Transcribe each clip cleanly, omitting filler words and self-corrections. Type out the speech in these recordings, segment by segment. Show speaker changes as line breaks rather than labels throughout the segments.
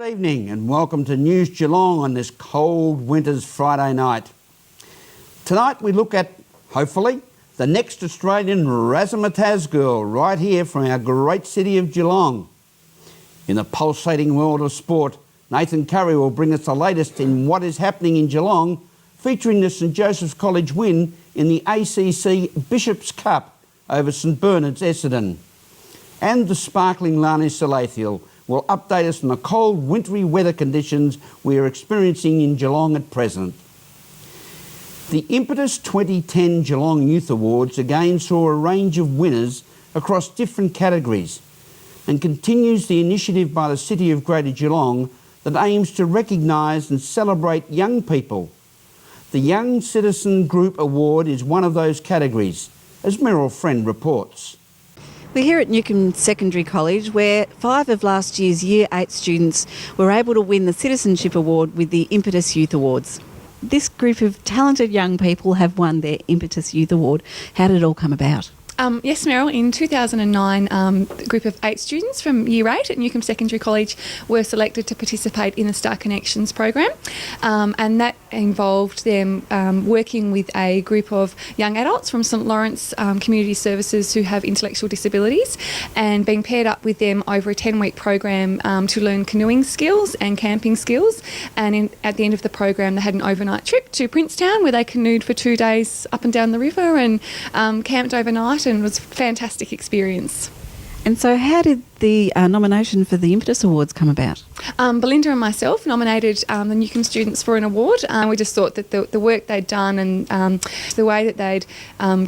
Good evening and welcome to News Geelong on this cold winter's Friday night. Tonight we look at, hopefully, the next Australian razzmatazz girl right here from our great city of Geelong. In the pulsating world of sport, Nathan Currie will bring us the latest in what is happening in Geelong, featuring the St Joseph's College win in the ACC Bishops Cup over St Bernard's Essendon. And the sparkling Larni Salathiel will update us on the cold, wintry weather conditions we are experiencing in Geelong at present. The Impetus 2010 Geelong Youth Awards again saw a range of winners across different categories and continues the initiative by the City of Greater Geelong that aims to recognise and celebrate young people. The Young Citizen Group Award is one of those categories, as Meryl Freiend reports.
We're here at Newcombe Secondary College where 5 of last year's Year 8 students were able to win the Citizenship Award with the Impetus Youth Awards. This group of talented young people have won their Impetus Youth Award. How did it all come about?
Yes, Meryl, in 2009, a group of 8 students from Year 8 at Newcombe Secondary College were selected to participate in the Star Connections program, and that involved them working with a group of young adults from St Lawrence Community Services who have intellectual disabilities, and being paired up with them over a 10-week program to learn canoeing skills and camping skills. And at the end of the program, they had an overnight trip to Princetown where they canoed for 2 days up and down the river and camped overnight. And it was a fantastic experience.
And so how did the nomination for the Impetus Awards come about?
Belinda and myself nominated the Newcombe students for an award. We just thought that the work they'd done and the way that they'd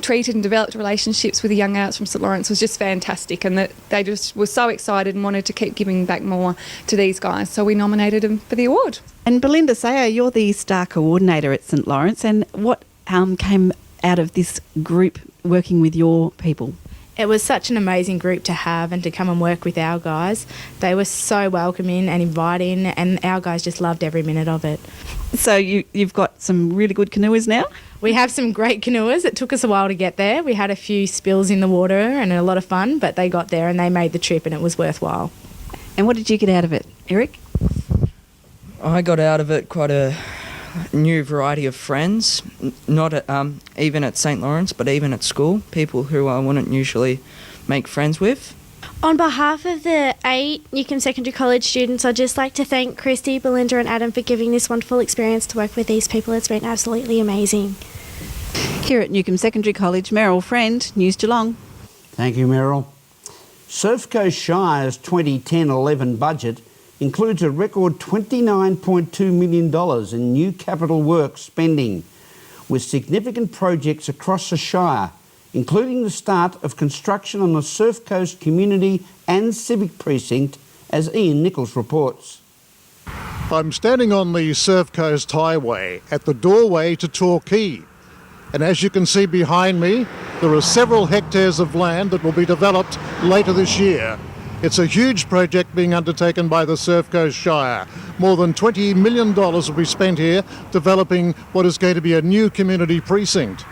treated and developed relationships with the young adults from St Lawrence was just fantastic, and that they just were so excited and wanted to keep giving back more to these guys. So we nominated them for the award. And
Belinda Sayer, you're the STAR coordinator at St Lawrence, and what came out of this group working with your people?
It was such an amazing group to have and to come and work with our guys. They were so welcoming and inviting, and our guys just loved every minute of it.
So you've got some really good canoers now?
We have some great canoers. It took us a while to get there. We had a few spills in the water and a lot of fun, but they got there and they made the trip and it was worthwhile.
And what did you get out of it, Eric?
I got out of it quite a new variety of friends, not even at St Lawrence, but even at school, people who I wouldn't usually make friends with.
On behalf of the 8 Newcombe Secondary College students, I'd just like to thank Christy, Belinda and Adam for giving this wonderful experience to work with these people. It's been absolutely amazing.
Here at Newcombe Secondary College, Meryl Freiend, News Geelong.
Thank you, Meryl. Surf Coast Shire's 2010-11 budget includes a record $29.2 million in new capital works spending, with significant projects across the Shire, including the start of construction on the Surf Coast Community and Civic Precinct, as Ian Nicholls reports.
I'm standing on the Surf Coast Highway at the doorway to Torquay, and as you can see behind me, there are several hectares of land that will be developed later this year. It's a huge project being undertaken by the Surf Coast Shire. More than $20 million will be spent here developing what is going to be a new community precinct.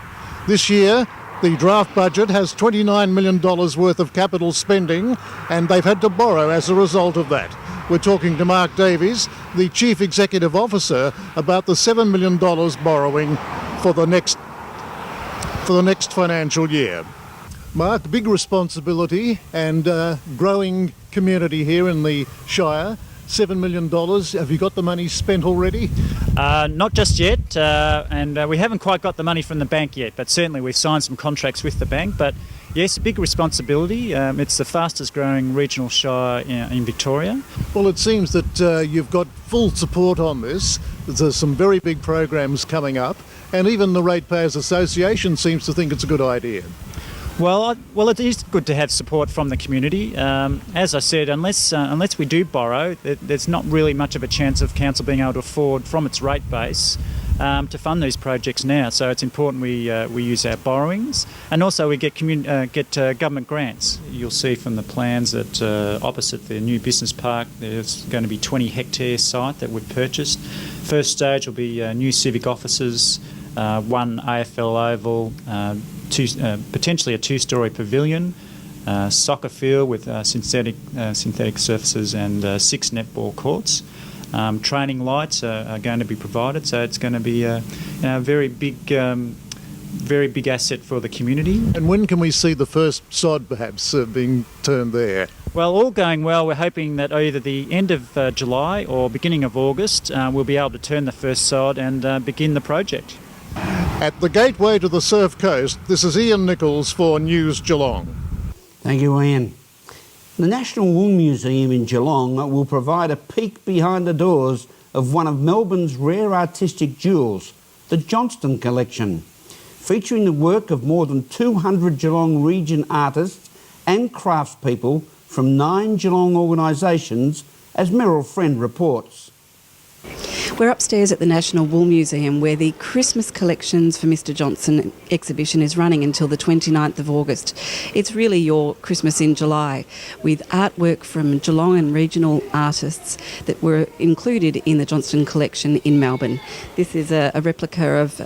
This year, the draft budget has $29 million worth of capital spending, and they've had to borrow as a result of that. We're talking to Mark Davies, the Chief Executive Officer, about the $7 million borrowing for the next financial year. Mark, big responsibility and growing community here in the Shire. $7 million. Have you got the money spent already?
Not just yet, and we haven't quite got the money from the bank yet, but certainly we've signed some contracts with the bank. But yes, a big responsibility. It's the fastest growing regional shire in Victoria.
Well, it seems that you've got full support on this. There's some very big programs coming up, and even the Ratepayers Association seems to think it's a good idea.
Well, it is good to have support from the community. As I said, unless we do borrow, there's not really much of a chance of council being able to afford from its rate base to fund these projects now. So it's important we use our borrowings, and also we get government grants. You'll see from the plans that opposite the new business park, there's going to be 20 hectare site that we've purchased. First stage will be new civic offices, one AFL oval, potentially a 2-storey pavilion, soccer field with synthetic surfaces and 6 netball courts. Training lights are going to be provided, so it's going to be a very big asset for the community.
And when can we see the first sod perhaps being turned there?
Well, all going well, we're hoping that either the end of July or beginning of August we'll be able to turn the first sod and begin the project.
At the gateway to the Surf Coast, this is Ian Nicholls for News Geelong.
Thank you, Ian. The National Wool Museum in Geelong will provide a peek behind the doors of one of Melbourne's rare artistic jewels, the Johnston Collection, featuring the work of more than 200 Geelong region artists and craftspeople from 9 Geelong organisations, as Meryl Freiend reports.
We're upstairs at the National Wool Museum, where the Christmas Collections for Mr Johnson exhibition is running until the 29th of August. It's really your Christmas in July, with artwork from Geelong and regional artists that were included in the Johnston Collection in Melbourne. This is a replica of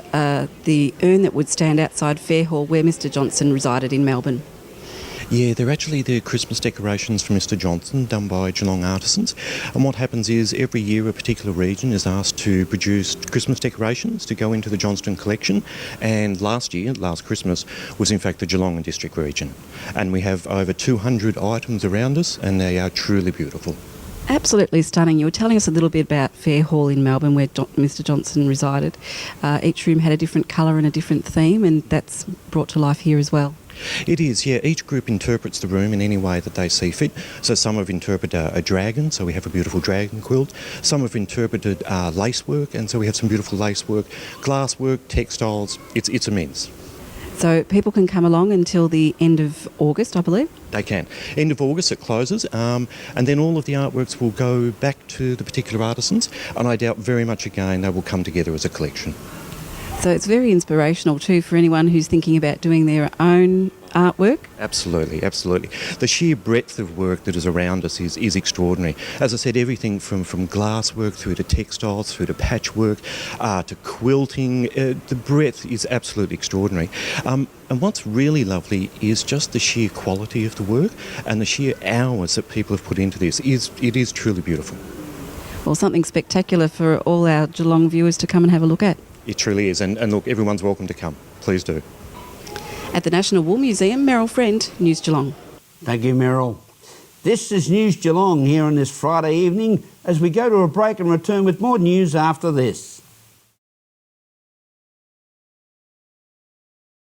the urn that would stand outside Fair Hall, where Mr Johnson resided in Melbourne.
Yeah, they're actually the Christmas decorations for Mr Johnson, done by Geelong artisans. And what happens is every year a particular region is asked to produce Christmas decorations to go into the Johnston collection. And last Christmas, was in fact the Geelong and District region. And we have over 200 items around us, and they are truly beautiful.
Absolutely stunning. You were telling us a little bit about Fair Hall in Melbourne, where Mr Johnson resided. Each room had a different colour and a different theme, and that's brought to life here as well.
It is, yeah. Each group interprets the room in any way that they see fit. So some have interpreted a dragon, so we have a beautiful dragon quilt. Some have interpreted lace work, and so we have some beautiful lace work, glass work, textiles. It's immense.
So people can come along until the end of August, I believe?
They can. End of August it closes, and then all of the artworks will go back to the particular artisans, and I doubt very much again they will come together as a collection.
So it's very inspirational too for anyone who's thinking about doing their own artwork.
Absolutely, absolutely. The sheer breadth of work that is around us is extraordinary. As I said, everything from glass work through to textiles, through to patchwork, to quilting. The breadth is absolutely extraordinary. And what's really lovely is just the sheer quality of the work and the sheer hours that people have put into this. It is truly beautiful.
Well, something spectacular for all our Geelong viewers to come and have a look at.
It truly is, and look, everyone's welcome to come. Please do.
At the National Wool Museum, Meryl Freiend, News Geelong.
Thank you, Meryl. This is News Geelong here on this Friday evening, as we go to a break and return with more news after this.